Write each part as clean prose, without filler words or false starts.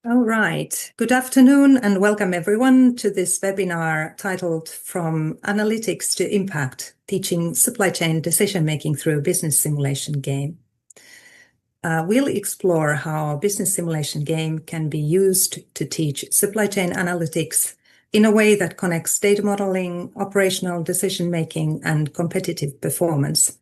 All right. Good afternoon and welcome everyone to this webinar titled From Analytics to Impact, Teaching Supply Chain Decision-Making Through a Business Simulation Game. We'll explore how a business simulation game can be used to teach supply chain analytics in a way that connects data modeling, operational decision-making, and competitive performance.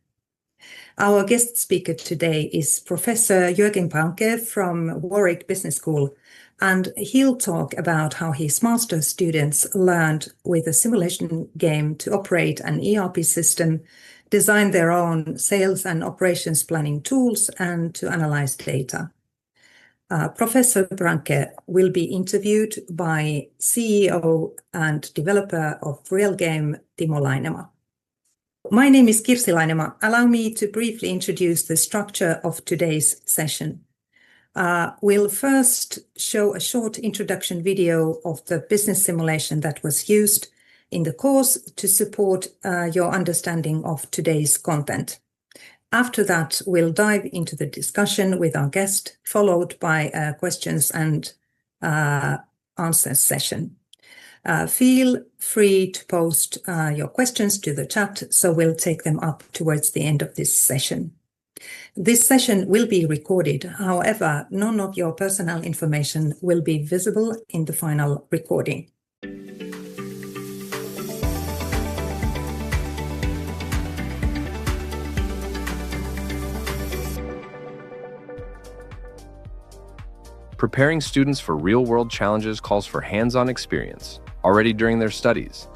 Our guest speaker today is Professor Juergen Branke from Warwick Business School, and he'll talk about how his master's students learned with a simulation game to operate an ERP system, design their own sales and operations planning tools, and to analyze data. Professor Branke will be interviewed by CEO and developer of RealGame, Timo Lainema. My name is Kirsi Lainema. Allow me to briefly introduce the structure of today's session. We'll first show a short introduction video of the business simulation that was used in the course to support your understanding of today's content. After that, we'll dive into the discussion with our guest, followed by a questions and answers session. Feel free to post your questions to the chat, so we'll take them up towards the end of this session. This session will be recorded. However, none of your personal information will be visible in the final recording. Preparing students for real-world challenges calls for hands-on experience already during their studies.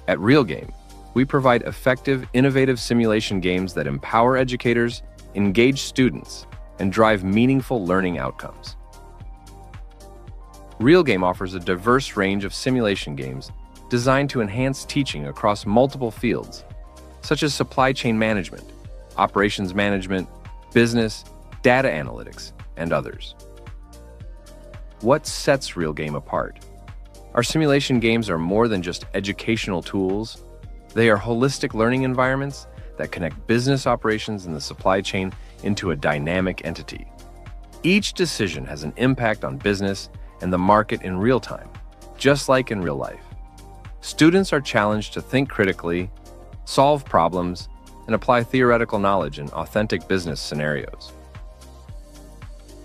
At RealGame, we provide effective, innovative simulation games that empower educators, engage students, and drive meaningful learning outcomes. RealGame offers a diverse range of simulation games designed to enhance teaching across multiple fields, such as supply chain management, operations management, business, data analytics, and others. What sets RealGame apart? Our simulation games are more than just educational tools. They are holistic learning environments that connect business operations and the supply chain into a dynamic entity. Each decision has an impact on business and the market in real time, just like in real life. Students are challenged to think critically, solve problems, and apply theoretical knowledge in authentic business scenarios.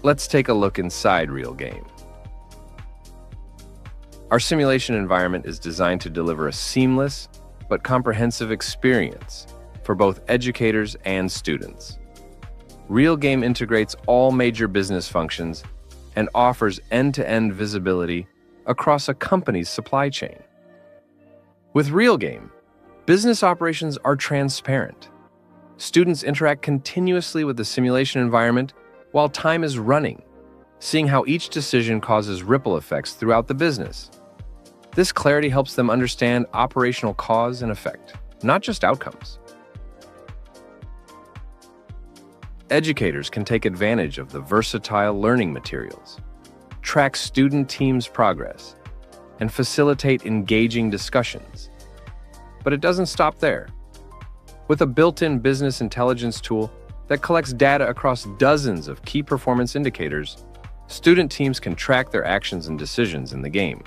Let's take a look inside RealGame. Our simulation environment is designed to deliver a seamless but comprehensive experience for both educators and students. RealGame integrates all major business functions and offers end-to-end visibility across a company's supply chain. With RealGame, business operations are transparent. Students interact continuously with the simulation environment while time is running, seeing how each decision causes ripple effects throughout the business. This clarity helps them understand operational cause and effect, not just outcomes. Educators can take advantage of the versatile learning materials, track student teams' progress, and facilitate engaging discussions. But it doesn't stop there. With a built-in business intelligence tool that collects data across dozens of key performance indicators, student teams can track their actions and decisions in the game,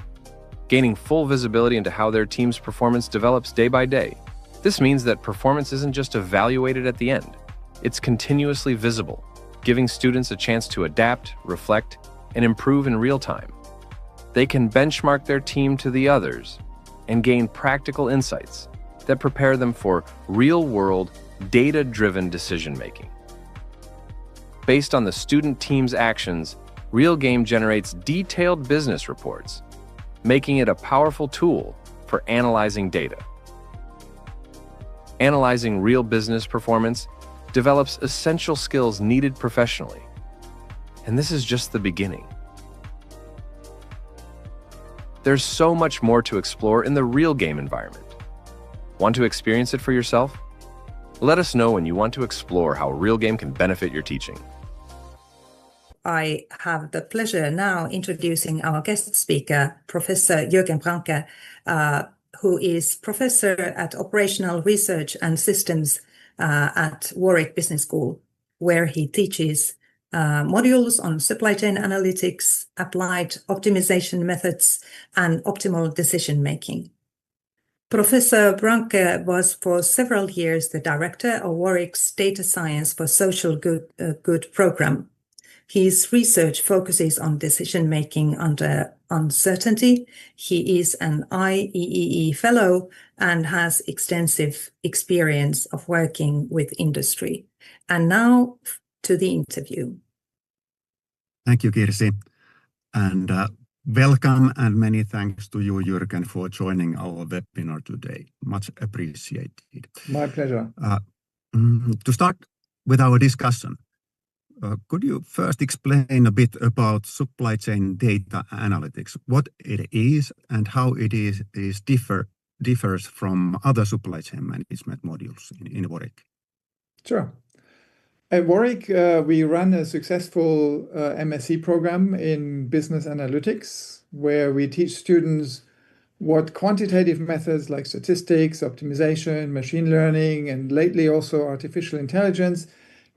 gaining full visibility into how their team's performance develops day by day. This means that performance isn't just evaluated at the end. It's continuously visible, giving students a chance to adapt, reflect, and improve in real time. They can benchmark their team to the others and gain practical insights that prepare them for real-world, data-driven decision-making. Based on the student team's actions, RealGame generates detailed business reports, making it a powerful tool for analyzing data. Analyzing real business performance develops essential skills needed professionally. And this is just the beginning. There's so much more to explore in the RealGame environment. Want to experience it for yourself? Let us know when you want to explore how RealGame can benefit your teaching. I have the pleasure now introducing our guest speaker, Professor Juergen Branke, who is professor at Operational Research and Systems at Warwick Business School, where he teaches modules on supply chain analytics, applied optimization methods, and optimal decision making. Professor Branke was for several years the director of Warwick's Data Science for Social Good program. His research focuses on decision-making under uncertainty. He is an IEEE fellow and has extensive experience of working with industry. And now to the interview. Thank you, Kirsi. And welcome and many thanks to you, Juergen, for joining our webinar today. Much appreciated. My pleasure. To start with our discussion, could you first explain a bit about supply chain data analytics, what it is and how it differs from other supply chain management modules in Warwick? Sure. At Warwick, we run a successful MSc program in business analytics, where we teach students what quantitative methods like statistics, optimization, machine learning, and lately also artificial intelligence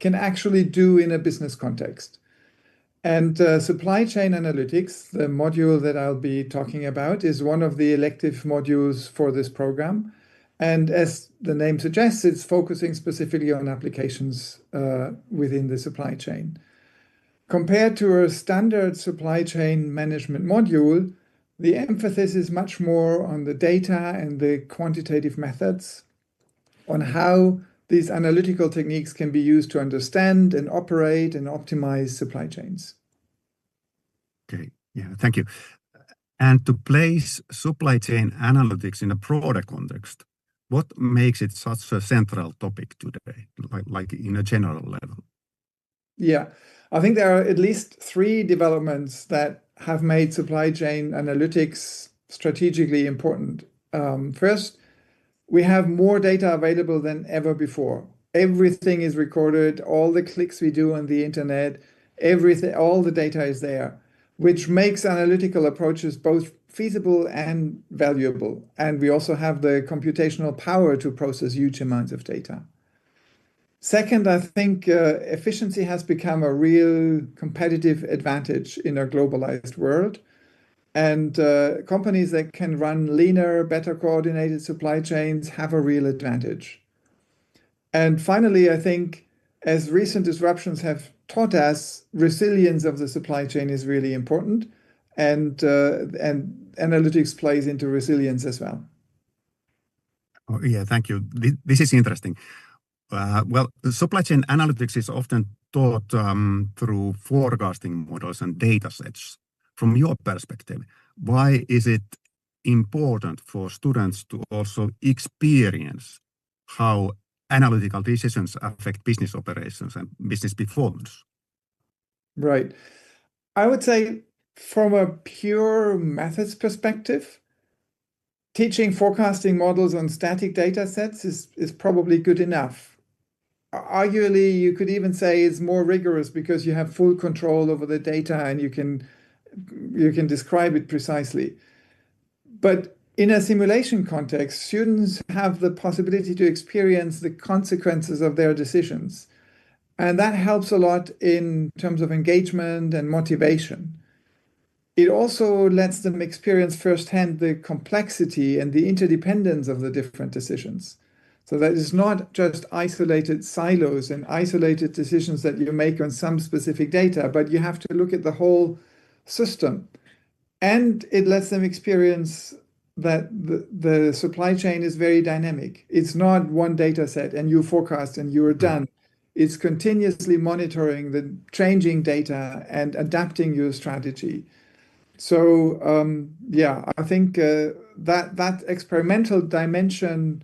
can actually do in a business context. And supply chain analytics, the module that I'll be talking about, is one of the elective modules for this program. And as the name suggests, it's focusing specifically on applications within the supply chain. Compared to a standard supply chain management module, the emphasis is much more on the data and the quantitative methods, on how these analytical techniques can be used to understand and operate and optimize supply chains. Okay, yeah, thank you. And to place supply chain analytics in a broader context, what makes it such a central topic today, like in a general level? Yeah, I think there are at least 3 developments that have made supply chain analytics strategically important. First, we have more data available than ever before. Everything is recorded, all the clicks we do on the internet, everything, all the data is there, which makes analytical approaches both feasible and valuable. And we also have the computational power to process huge amounts of data. Second, I think efficiency has become a real competitive advantage in a globalized world. And companies that can run leaner, better coordinated supply chains have a real advantage. And finally, I think as recent disruptions have taught us, resilience of the supply chain is really important, and analytics plays into resilience as well. Oh, yeah, thank you. This is interesting. Well, supply chain analytics is often taught through forecasting models and data sets. From your perspective, why is it important for students to also experience how analytical decisions affect business operations and business performance? Right. I would say from a pure methods perspective, teaching forecasting models on static data sets is probably good enough. Arguably, you could even say it's more rigorous because you have full control over the data and you can describe it precisely. But in a simulation context, students have the possibility to experience the consequences of their decisions. And that helps a lot in terms of engagement and motivation. It also lets them experience firsthand the complexity and the interdependence of the different decisions. So that it's not just isolated silos and isolated decisions that you make on some specific data, but you have to look at the whole system. And it lets them experience that the supply chain is very dynamic. It's not one data set and you forecast and you're done. It's continuously monitoring the changing data and adapting your strategy. So yeah, I think that experimental dimension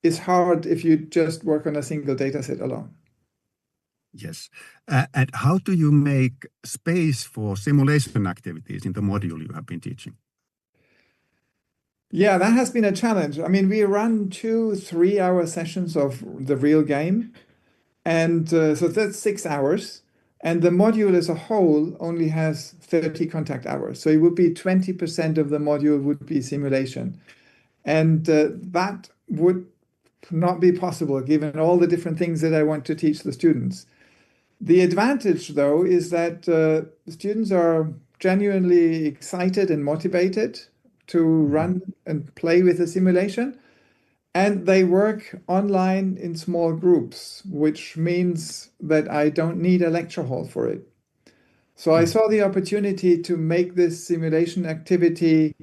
is hard if you just work on a single data set alone. Yes. And how do you make space for simulation activities in the module you have been teaching? Yeah, that has been a challenge. I mean, we run 2 3-hour sessions of the RealGame. And so that's 6 hours. And the module as a whole only has 30 contact hours. So it would be 20% of the module would be simulation. And that would not be possible given all the different things that I want to teach the students. The advantage, though, is that students are genuinely excited and motivated to run and play with the simulation. And they work online in small groups, which means that I don't need a lecture hall for it. So I saw the opportunity to make this simulation activity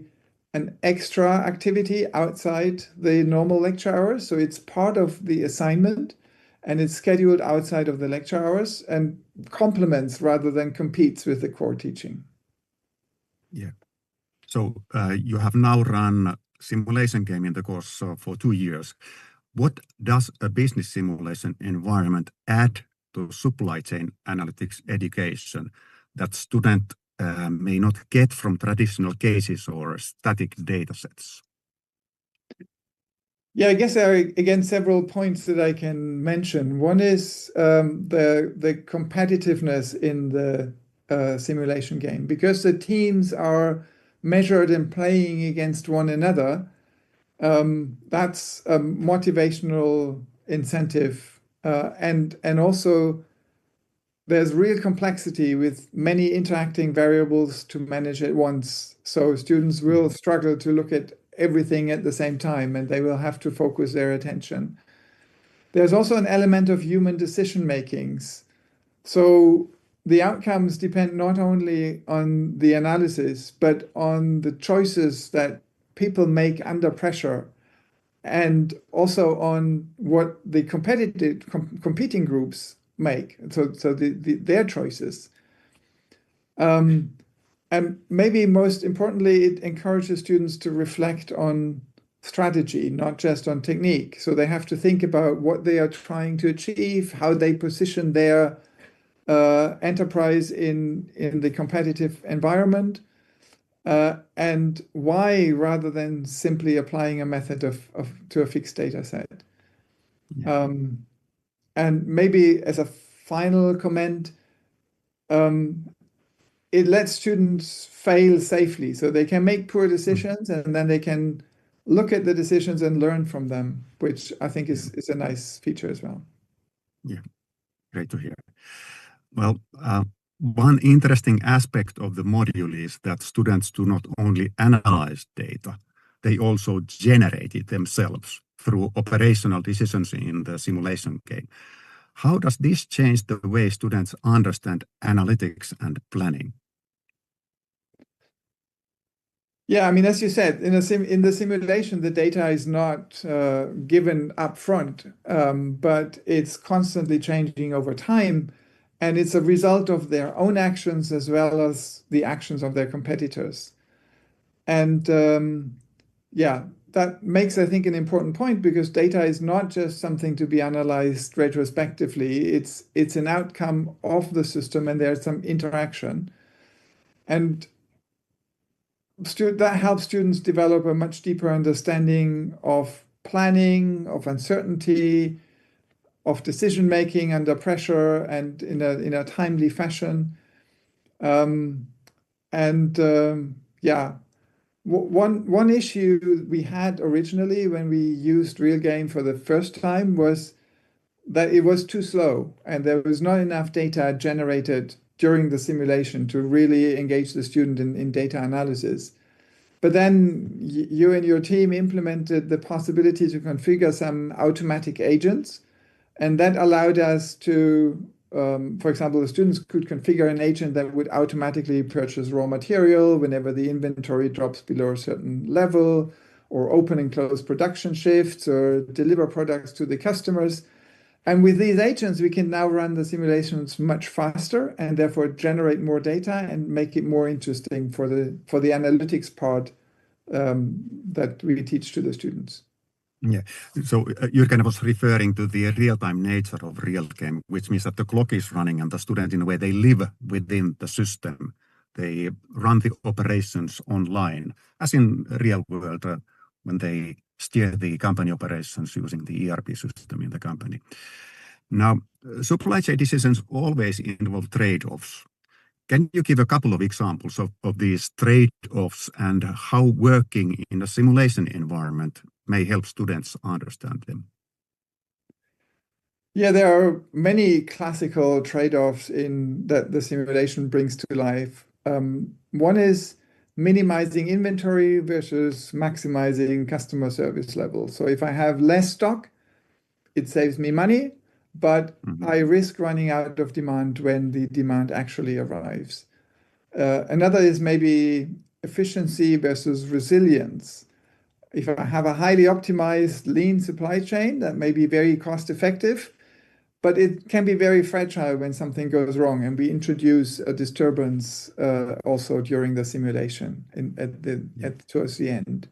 an extra activity outside the normal lecture hours. So it's part of the assignment and it's scheduled outside of the lecture hours and complements rather than competes with the core teaching. Yeah. So you have now run simulation game in the course for 2 years. What does a business simulation environment add to supply chain analytics education that student may not get from traditional cases or static data sets? Yeah, I guess there are, again, several points that I can mention. One is the competitiveness in the simulation game. Because the teams are measured and playing against one another, that's a motivational incentive. And also, there's real complexity with many interacting variables to manage at once. So students will struggle to look at everything at the same time, and they will have to focus their attention. There's also an element of human decision makings. So the outcomes depend not only on the analysis, but on the choices that people make under pressure, and also on what the competing groups make. So their choices. And maybe most importantly, it encourages students to reflect on strategy, not just on technique. So they have to think about what they are trying to achieve, how they position their enterprise in the competitive environment, and why, rather than simply applying a method to a fixed data set. Yeah. And maybe as a final comment, it lets students fail safely, so they can make poor decisions and then they can look at the decisions and learn from them, which I think is a nice feature as well. Yeah, great to hear. Well, one interesting aspect of the module is that students do not only analyze data, they also generate it themselves through operational decisions in the simulation game. How does this change the way students understand analytics and planning? Yeah, I mean, as you said, in the simulation, the data is not given up front, but it's constantly changing over time. And it's a result of their own actions as well as the actions of their competitors. And yeah, that makes, I think, an important point, because data is not just something to be analyzed retrospectively. It's an outcome of the system, and there's some interaction. And that helps students develop a much deeper understanding of planning, of uncertainty, of decision making under pressure and in a timely fashion. Yeah, one issue we had originally when we used RealGame for the first time was that it was too slow and there was not enough data generated during the simulation to really engage the student in data analysis. But then you and your team implemented the possibility to configure some automatic agents, and that allowed us to, for example, the students could configure an agent that would automatically purchase raw material whenever the inventory drops below a certain level, or open and close production shifts, or deliver products to the customers. And with these agents, we can now run the simulations much faster and therefore generate more data and make it more interesting for the analytics part that we teach to the students. Yeah, so Juergen was referring to the real-time nature of RealGame, which means that the clock is running and the student, in a way, they live within the system. They run the operations online, as in real world when they steer the company operations using the ERP system in the company. Now, supply chain decisions always involve trade-offs. Can you give a couple of examples of these trade-offs and how working in a simulation environment may help students understand them? Yeah, there are many classical trade-offs in that the simulation brings to life. One is minimizing inventory versus maximizing customer service level. So if I have less stock, it saves me money, but I risk running out of demand when the demand actually arrives. Another is maybe efficiency versus resilience. If I have a highly optimized lean supply chain, that may be very cost effective, but it can be very fragile when something goes wrong, and we introduce a disturbance also during the simulation towards the end.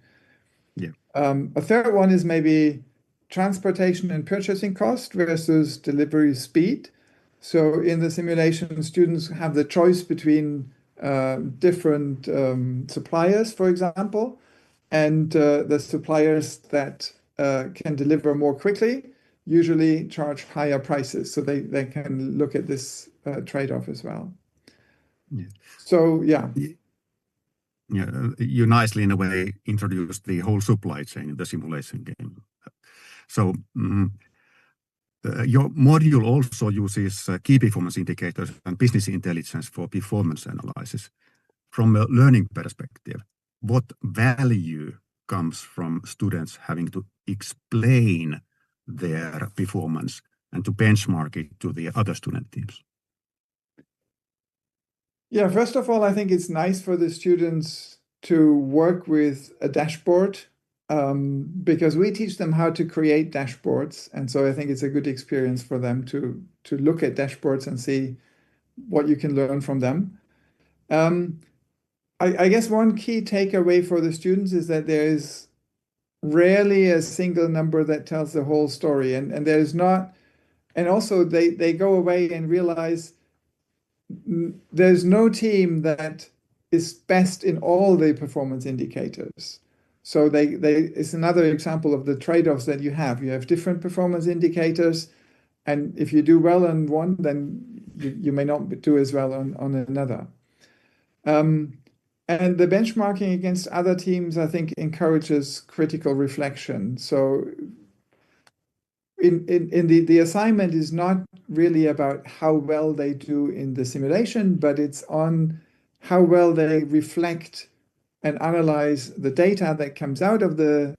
Yeah. A third one is maybe transportation and purchasing cost versus delivery speed. So in the simulation, students have the choice between different suppliers, for example, and the suppliers that can deliver more quickly usually charge higher prices. So they can look at this trade-off as well. Yeah. So, yeah. Yeah, you nicely, in a way, introduced the whole supply chain in the simulation game. So your module also uses key performance indicators and business intelligence for performance analysis. From a learning perspective, what value comes from students having to explain their performance and to benchmark it to the other student teams? Yeah, first of all, I think it's nice for the students to work with a dashboard because we teach them how to create dashboards. And so I think it's a good experience for them to look at dashboards and see what you can learn from them. I guess one key takeaway for the students is that there is rarely a single number that tells the whole story. And there's not, and also they go away and realize there's no team that is best in all the performance indicators. So it's another example of the trade-offs that you have. You have different performance indicators, and if you do well on one, then you may not do as well on another. And the benchmarking against other teams, I think, encourages critical reflection. So in the assignment is not really about how well they do in the simulation, but it's on how well they reflect and analyze the data that comes out of the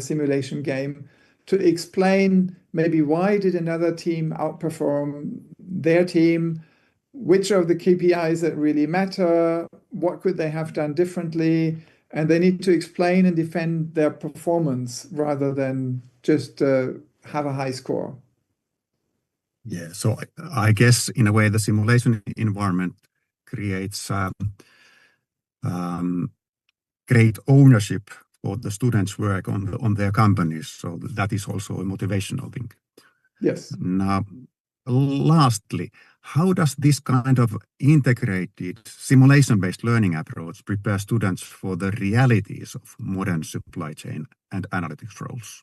simulation game to explain maybe why did another team outperform their team, which of the KPIs that really matter, what could they have done differently, and they need to explain and defend their performance rather than just have a high score. Yeah, so I guess in a way the simulation environment creates great ownership for the students' work on their companies. So that is also a motivational thing. Yes. Now, lastly, how does this kind of integrated simulation-based learning approach prepare students for the realities of modern supply chain and analytics roles?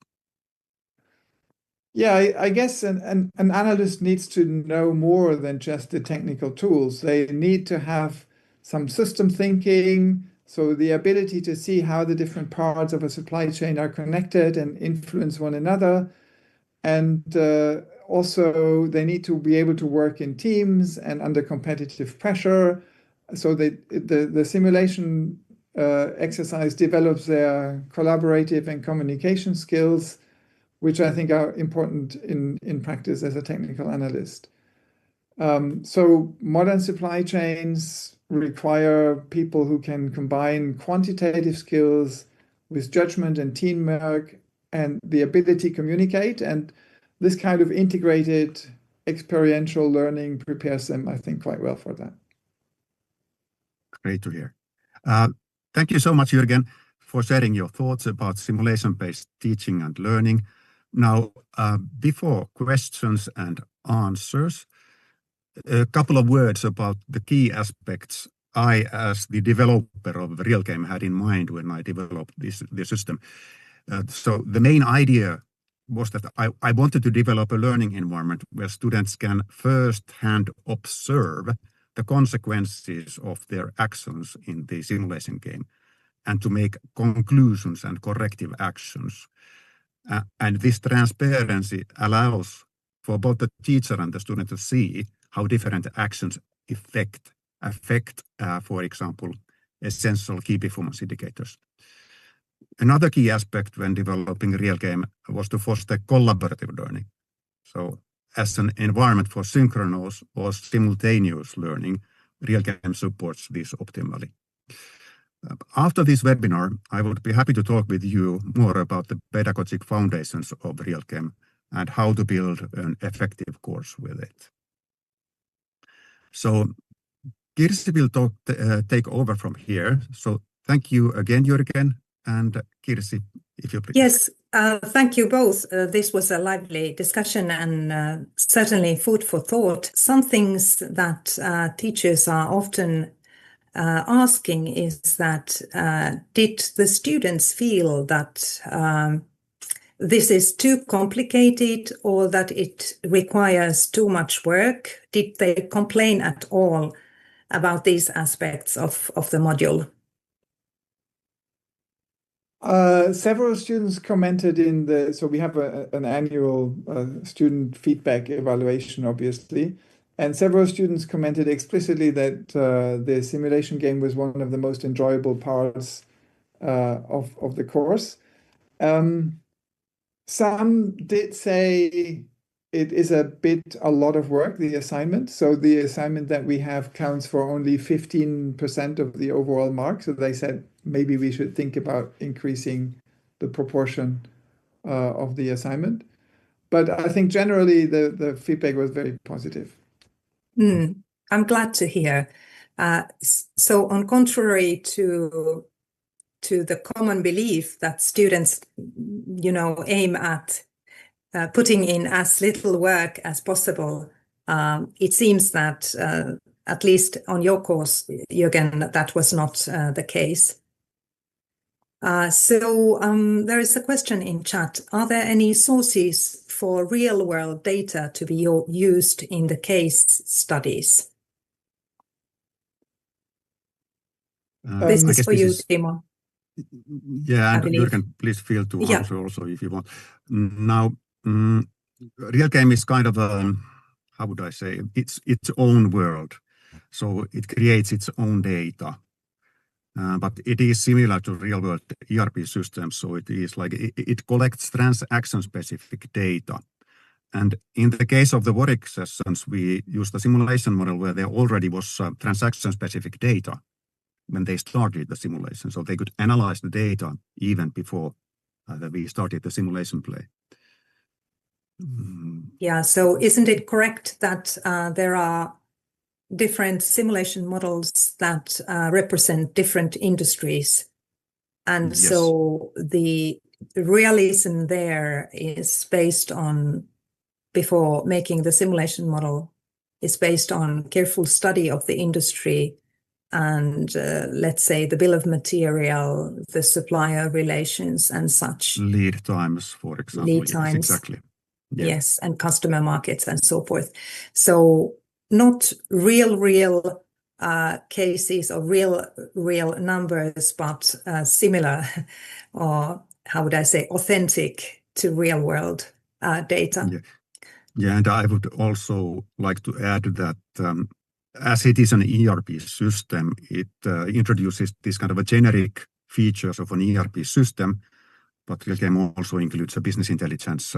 Yeah, I guess an analyst needs to know more than just the technical tools. They need to have some system thinking, so the ability to see how the different parts of a supply chain are connected and influence one another. And also, they need to be able to work in teams and under competitive pressure. So the simulation exercise develops their collaborative and communication skills, which I think are important in practice as a technical analyst. So modern supply chains require people who can combine quantitative skills with judgment and teamwork and the ability to communicate. And this kind of integrated experiential learning prepares them, I think, quite well for that. Great to hear. Thank you so much, Juergen, for sharing your thoughts about simulation-based teaching and learning. Now, before questions and answers, a couple of words about the key aspects I, as the developer of RealGame, had in mind when I developed this system. So the main idea was that I wanted to develop a learning environment where students can first-hand observe the consequences of their actions in the simulation game and to make conclusions and corrective actions. And this transparency allows for both the teacher and the student to see how different actions affect, for example, essential key performance indicators. Another key aspect when developing RealGame was to foster collaborative learning. So as an environment for synchronous or simultaneous learning, RealGame supports this optimally. After this webinar, I would be happy to talk with you more about the pedagogic foundations of RealGame and how to build an effective course with it. So Kirsi will take over from here. So thank you again, Juergen, and Kirsi, if you please. Yes, thank you both. This was a lively discussion and certainly food for thought. Some things that teachers are often asking is that did the students feel that this is too complicated or that it requires too much work? Did they complain at all about these aspects of the module? Several students commented so we have an annual student feedback evaluation, obviously, and several students commented explicitly that the simulation game was one of the most enjoyable parts of the course. Some did say it is a lot of work, the assignment. So the assignment that we have counts for only 15% of the overall mark. So they said maybe we should think about increasing the proportion of the assignment. But I think generally the feedback was very positive. I'm glad to hear. So on contrary to the common belief that students, aim at putting in as little work as possible, it seems that at least on your course, Juergen, that was not the case. So there is a question in chat. Are there any sources for real-world data to be used in the case studies? This is for you, Timo. Yeah, and Juergen, please feel to answer also if you want. Now, RealGame is kind of how would I say, it's its own world. So it creates its own data. But it is similar to real-world ERP systems. So it is like it collects transaction-specific data. And in the case of the Warwick sessions, we used a simulation model where there already was transaction-specific data when they started the simulation. So they could analyze the data even before we started the simulation play. Yeah, so isn't it correct that there are different simulation models that represent different industries? And yes. So the realism there is based on, before making the simulation model, is based on careful study of the industry and let's say the bill of material, the supplier relations and such. Lead times, for example. Lead times. Yes, exactly. Yeah. Yes, and customer markets and so forth. So not real cases or real numbers, but similar, or how would I say, authentic to real world data. Yeah, and I would also like to add that as it is an ERP system, it introduces this kind of a generic features of an ERP system, but RealGame also includes a business intelligence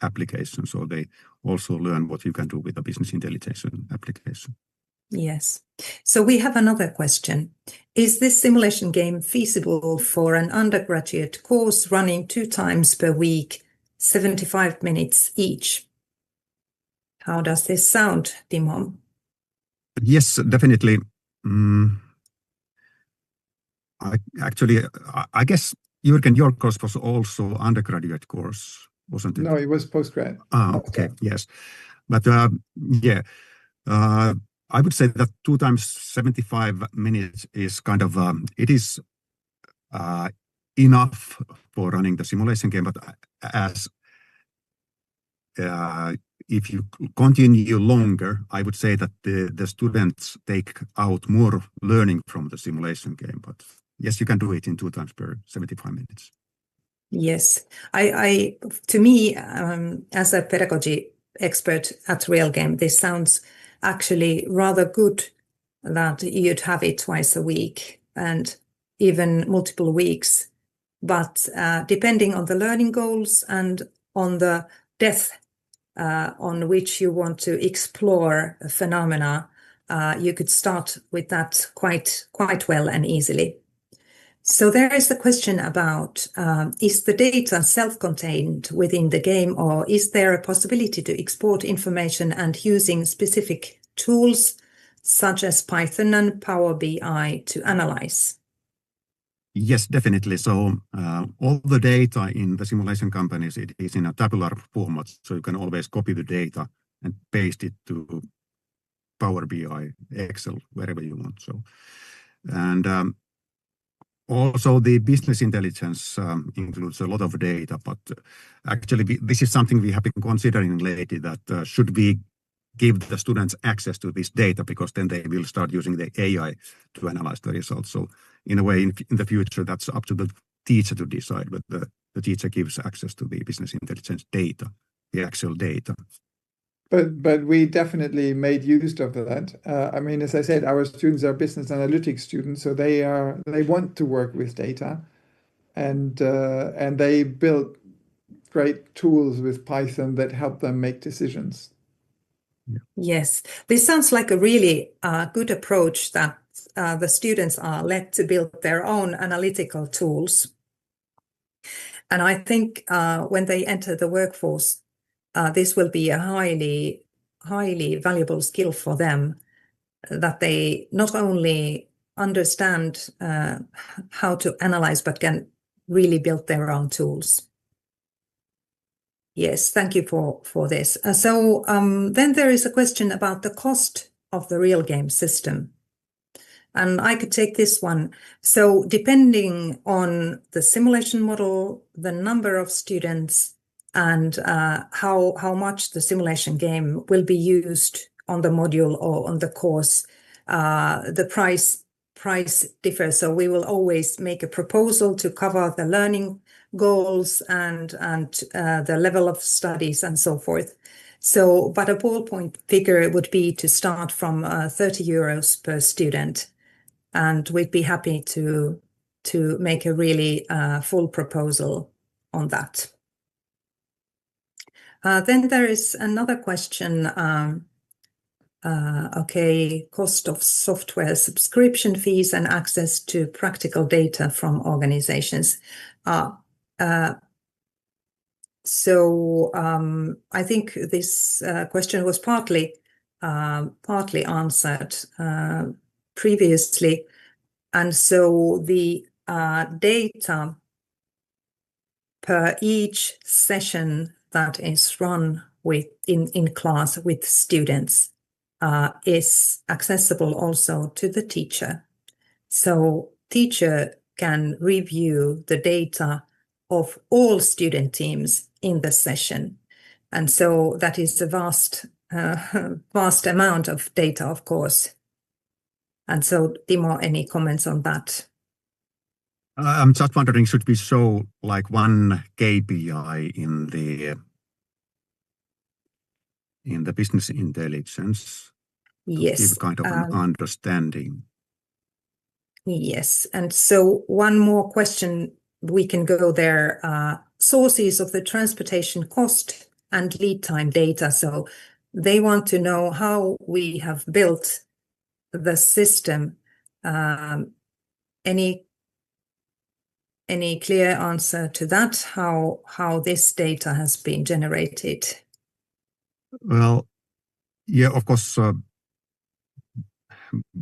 application. So they also learn what you can do with a business intelligence application. Yes. So we have another question. Is this simulation game feasible for an undergraduate course running 2 times per week, 75 minutes each? How does this sound, Timo? Yes, definitely. I guess, Juergen, your course was also undergraduate course, wasn't it? No, it was postgrad. Okay, yes. But I would say that 2 times 75 minutes is kind of, it is enough for running the simulation game, but as if you continue longer, I would say that the students take out more learning from the simulation game. But yes, you can do it in 2 times per 75 minutes. Yes, to me, as a pedagogy expert at RealGame, this sounds actually rather good that you'd have it twice a week and even multiple weeks. But depending on the learning goals and on the depth on which you want to explore a phenomena, you could start with that quite well and easily. So there is the question about, is the data self-contained within the game, or is there a possibility to export information and using specific tools such as Python and Power BI to analyze? Yes, definitely. So all the data in the simulation companies, it is in a tabular format. So you can always copy the data and paste it to Power BI, Excel, wherever you want. So, and also the business intelligence includes a lot of data, but actually this is something we have been considering lately, that should we give the students access to this data, because then they will start using the AI to analyze the results. So in a way, in the future, that's up to the teacher to decide whether the teacher gives access to the business intelligence data, the actual data. But we definitely made use of that. I mean, as I said, our students are business analytics students, so they want to work with data, and they built great tools with Python that help them make decisions. Yeah. Yes, this sounds like a really good approach, that the students are led to build their own analytical tools. And I think when they enter the workforce, this will be a highly valuable skill for them, that they not only understand how to analyze, but can really build their own tools. Yes, thank you for this. So then there is a question about the cost of the RealGame system. And I could take this one. So depending on the simulation model, the number of students, and how much the simulation game will be used on the module or on the course, the price differs. So we will always make a proposal to cover the learning goals and the level of studies and so forth. So, but a ballpoint figure would be to start from 30 euros per student, and we'd be happy to make a really full proposal on that. Then there is another question. Okay, cost of software subscription fees and access to practical data from organizations. So I think this question was partly answered previously, and so the data per each session that is run in class with students is accessible also to the teacher. So teacher can review the data of all student teams in the session. And so that is a vast amount of data, of course. And so, Timo, any comments on that? I'm just wondering, should we show like one KPI in the business intelligence? Yes. To give kind of an understanding. Yes. And so one more question, we can go there. Sources of the transportation cost and lead time data. So they want to know how we have built the system. Any clear answer to that? How this data has been generated? Well, yeah, of course.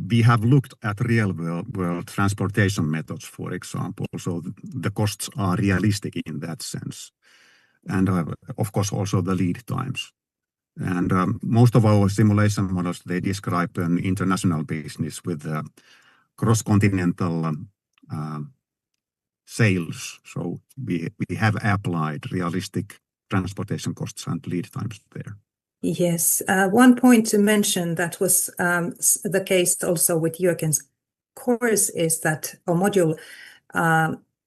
We have looked at real world transportation methods, for example, so the costs are realistic in that sense. And of course, also the lead times. And most of our simulation models, they describe an international business with cross-continental sales. So we have applied realistic transportation costs and lead times there. Yes, one point to mention that was the case also with Juergen's course is that, or module,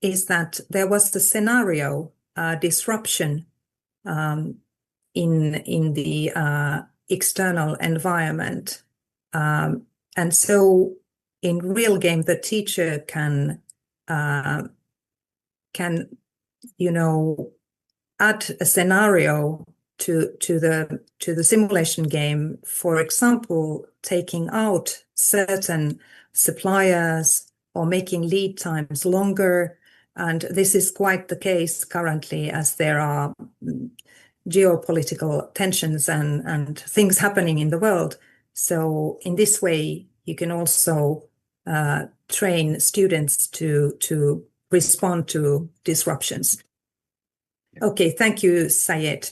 is that there was the scenario disruption in the external environment. And so in RealGame, the teacher can add a scenario to the simulation game, for example, taking out certain suppliers or making lead times longer. And this is quite the case currently, as there are geopolitical tensions and things happening in the world. So in this way, you can also train students to respond to disruptions. Okay, thank you, Syed.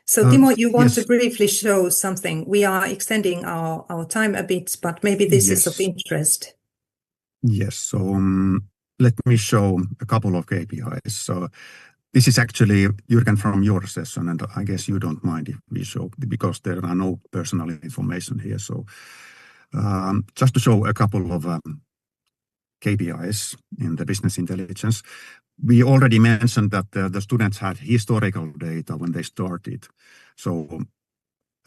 So Timo, you want to briefly show something. We are extending our time a bit, but maybe this is of interest. Yes, so let me show a couple of KPIs. So this is actually Juergen from your session, and I guess you don't mind if we show, because there are no personal information here. So just to show a couple of KPIs in the business intelligence. We already mentioned that the students had historical data when they started. So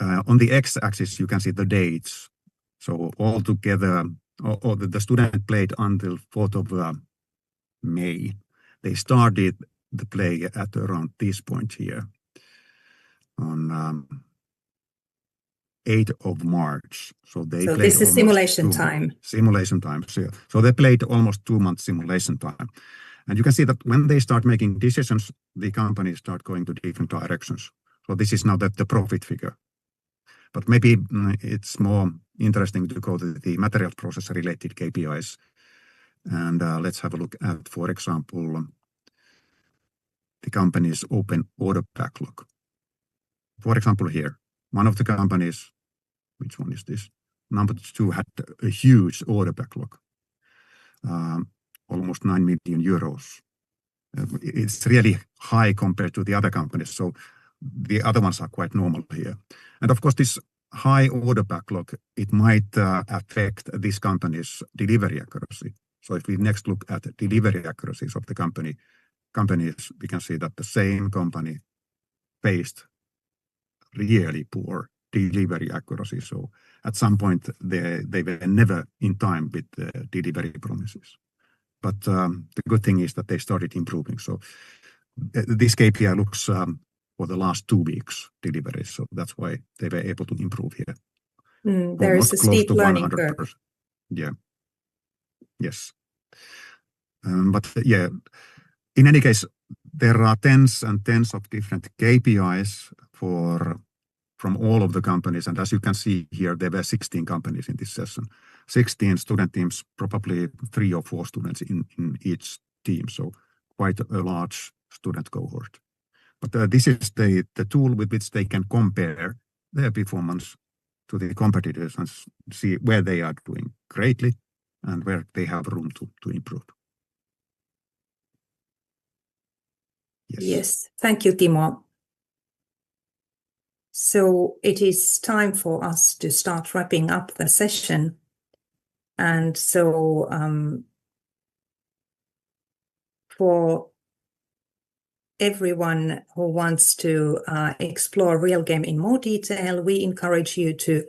on the x-axis, you can see the dates. So altogether, the student played until 4th of May. They started the play at around this point here on 8th of March. So this is simulation time. Simulation time. So they played almost 2 months simulation time. And you can see that when they start making decisions, the companies start going to different directions. So this is now the profit figure. But maybe it's more interesting to go to the material process related KPIs. And let's have a look at, for example, the company's open order backlog. For example, here, one of the companies, which one is this? Number 2 had a huge order backlog. Almost 9 million euros. It's really high compared to the other companies. So the other ones are quite normal here. And of course, this high order backlog, it might affect this company's delivery accuracy. So if we next look at delivery accuracies of the companies, we can see that the same company faced really poor delivery accuracy. So at some point, they were never in time with the delivery promises. But the good thing is that they started improving. So this KPI looks for the last 2 weeks deliveries. So that's why they were able to improve here. There is a steep learning curve. Yeah. Yes. But yeah, in any case, there are tens and tens of different KPIs from all of the companies. And as you can see here, there were 16 companies in this session. 16 student teams, probably 3 or 4 students in each team. So quite a large student cohort. But this is the tool with which they can compare their performance to the competitors and see where they are doing greatly and where they have room to improve. Yes, thank you, Timo. So it is time for us to start wrapping up the session. And so for everyone who wants to explore RealGame in more detail, we encourage you to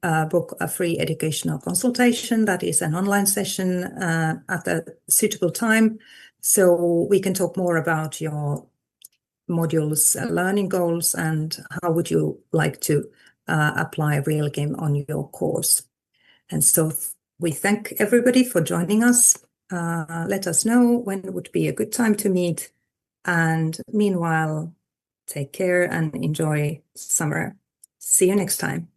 book a free educational consultation. That is an online session at a suitable time. So we can talk more about your modules, learning goals, and how would you like to apply RealGame on your course. And so we thank everybody for joining us. Let us know when it would be a good time to meet. And meanwhile, take care and enjoy summer. See you next time.